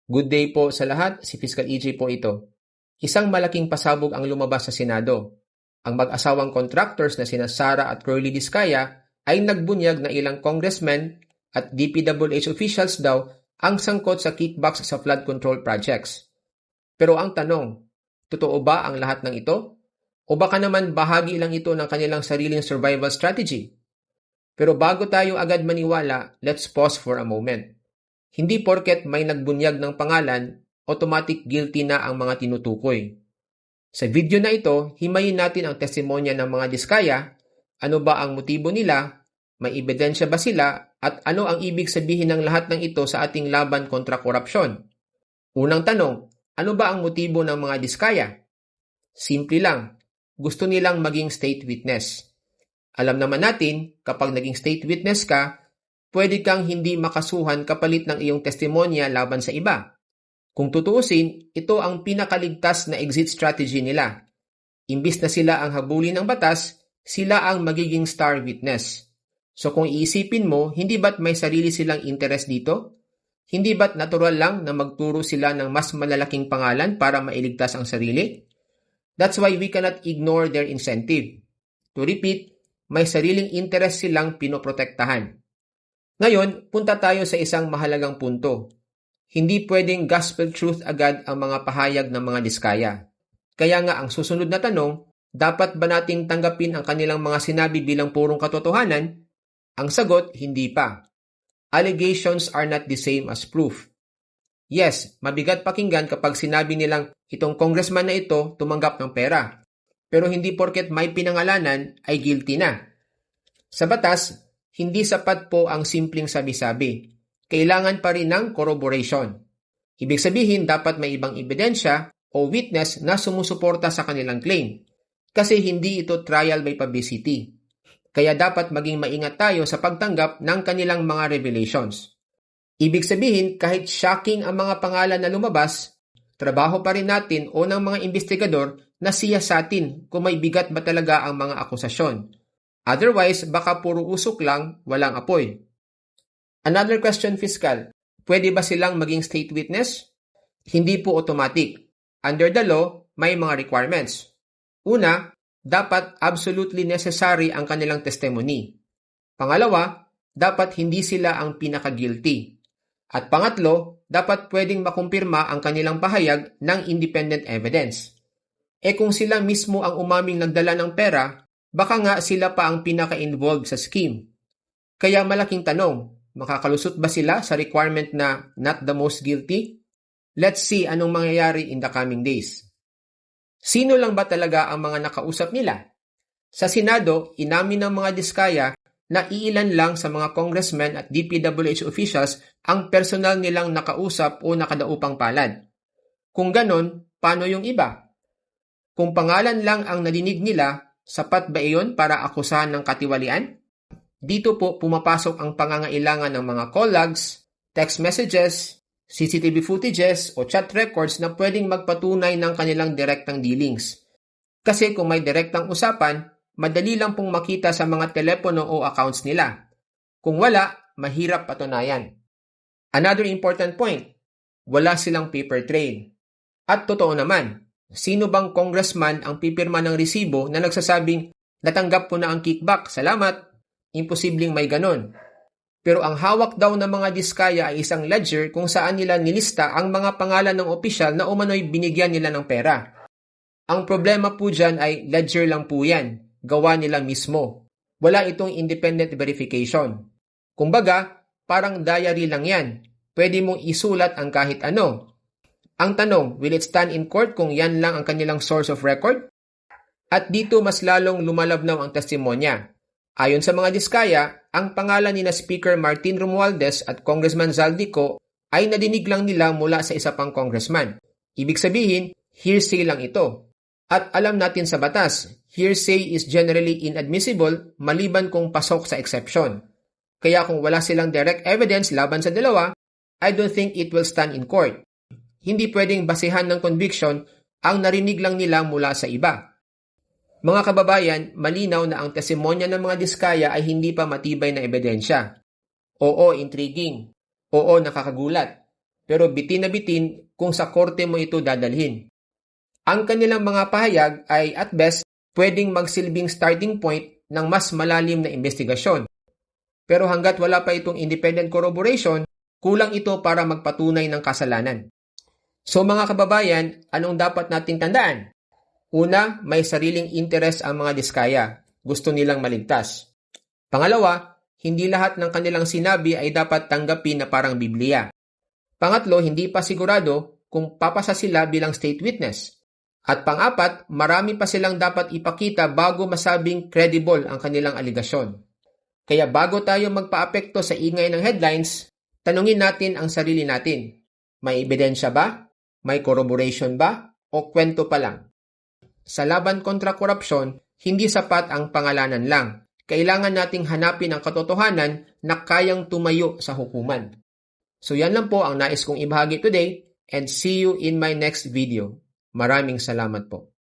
Good day po sa lahat, si Fiscal EJ po ito. Isang malaking pasabog ang lumabas sa Senado. Ang mag-asawang contractors na sina Sara at Curly Discaya ay nagbunyag na ilang congressmen at DPWH officials daw ang sangkot sa kickbacks sa flood control projects. Pero ang tanong, totoo ba ang lahat ng ito? O baka naman bahagi lang ito ng kanilang sariling survival strategy? Pero bago tayo agad maniwala, let's pause for a moment. Hindi porket may nagbunyag ng pangalan, automatic guilty na ang mga tinutukoy. Sa video na ito, himayin natin ang testimonya ng mga Diskaya, ano ba ang motibo nila, may ebidensya ba sila, at ano ang ibig sabihin ng lahat ng ito sa ating laban kontra korupsyon. Unang tanong, ano ba ang motibo ng mga Diskaya? Simple lang, gusto nilang maging state witness. Alam naman natin, kapag naging state witness ka, pwede kang hindi makasuhan kapalit ng iyong testimonya laban sa iba. Kung tutuusin, ito ang pinakaligtas na exit strategy nila. Imbis na sila ang habulin ng batas, sila ang magiging star witness. So kung iisipin mo, hindi ba't may sarili silang interest dito? Hindi ba't natural lang na magturo sila ng mas malalaking pangalan para mailigtas ang sarili? That's why we cannot ignore their incentive. To repeat, may sariling interest silang pinoprotektahan. Ngayon, punta tayo sa isang mahalagang punto. Hindi pwedeng gospel truth agad ang mga pahayag ng mga Diskaya. Kaya nga ang susunod na tanong, dapat ba nating tanggapin ang kanilang mga sinabi bilang purong katotohanan? Ang sagot, hindi pa. Allegations are not the same as proof. Yes, mabigat pakinggan kapag sinabi nilang itong congressman na ito tumanggap ng pera. Pero hindi porket may pinangalanan ay guilty na. Sa batas, hindi sapat po ang simpleng sabi-sabi. Kailangan pa rin ng corroboration. Ibig sabihin, dapat may ibang ebidensya o witness na sumusuporta sa kanilang claim. Kasi hindi ito trial by publicity. Kaya dapat maging maingat tayo sa pagtanggap ng kanilang mga revelations. Ibig sabihin, kahit shocking ang mga pangalan na lumabas, trabaho pa rin natin o ng mga investigador na siyasatin kung may bigat ba talaga ang mga akusasyon. Otherwise, baka puro usok lang, walang apoy. Another question, Fiscal. Pwede ba silang maging state witness? Hindi po automatic. Under the law, may mga requirements. Una, dapat absolutely necessary ang kanilang testimony. Pangalawa, dapat hindi sila ang pinaka-guilty. At pangatlo, dapat pwedeng makumpirma ang kanilang pahayag ng independent evidence. Kung sila mismo ang umaming nagdala ng pera, baka nga sila pa ang pinaka-involved sa scheme. Kaya malaking tanong, makakalusot ba sila sa requirement na not the most guilty? Let's see anong mangyayari in the coming days. Sino lang ba talaga ang mga nakausap nila? Sa Senado, inamin ng mga Diskaya na iilan lang sa mga congressmen at DPWH officials ang personal nilang nakausap o nakadaupang palad. Kung ganon, paano yung iba? Kung pangalan lang ang nadinig nila, sapat ba iyon para akusahan ng katiwalian? Dito po pumapasok ang pangangailangan ng mga call logs, text messages, CCTV footages o chat records na pwedeng magpatunay ng kanilang direktang dealings. Kasi kung may direktang usapan, madali lang pong makita sa mga telepono o accounts nila. Kung wala, mahirap patunayan. Another important point, wala silang paper trail. At totoo naman, sino bang congressman ang pipirma ng resibo na nagsasabing, natanggap ko na ang kickback, salamat? Imposibleng may ganon. Pero ang hawak daw ng mga Diskaya ay isang ledger kung saan nila nilista ang mga pangalan ng opisyal na umano'y binigyan nila ng pera. Ang problema po dyan ay ledger lang po yan, gawa nila mismo. Wala itong independent verification. Kumbaga, parang diary lang yan. Pwede mong isulat ang kahit ano. Ang tanong, will it stand in court kung yan lang ang kanilang source of record? At dito mas lalong lumalabnaw ang testimonya. Ayon sa mga Diskaya, ang pangalan ni na Speaker Martin Romualdez at Congressman Zaldico ay nadinig lang nila mula sa isa pang congressman. Ibig sabihin, hearsay lang ito. At alam natin sa batas, hearsay is generally inadmissible maliban kung pasok sa exception. Kaya kung wala silang direct evidence laban sa dalawa, I don't think it will stand in court. Hindi pwedeng basehan ng conviction ang narinig lang nila mula sa iba. Mga kababayan, malinaw na ang testimonya ng mga Diskaya ay hindi pa matibay na ebidensya. Oo, intriguing. Oo, nakakagulat. pero bitin na bitin kung sa korte mo ito dadalhin. Ang kanilang mga pahayag ay at best pwedeng magsilbing starting point ng mas malalim na investigasyon. Pero hanggat wala pa itong independent corroboration, kulang ito para magpatunay ng kasalanan. So mga kababayan, anong dapat nating tandaan? Una, may sariling interes ang mga Diskaya. Gusto nilang maligtas. Pangalawa, hindi lahat ng kanilang sinabi ay dapat tanggapin na parang Biblia. Pangatlo, hindi pa sigurado kung papasa sila bilang state witness. At pang-apat, marami pa silang dapat ipakita bago masabing credible ang kanilang aligasyon. Kaya bago tayo magpa-apekto sa ingay ng headlines, tanungin natin ang sarili natin. May ebidensya ba? May corroboration ba? O kwento pa lang? Sa laban kontra korupsyon, hindi sapat ang pangalanan lang. Kailangan nating hanapin ang katotohanan na kayang tumayo sa hukuman. So yan lang po ang nais kong ibahagi today and see you in my next video. Maraming salamat po.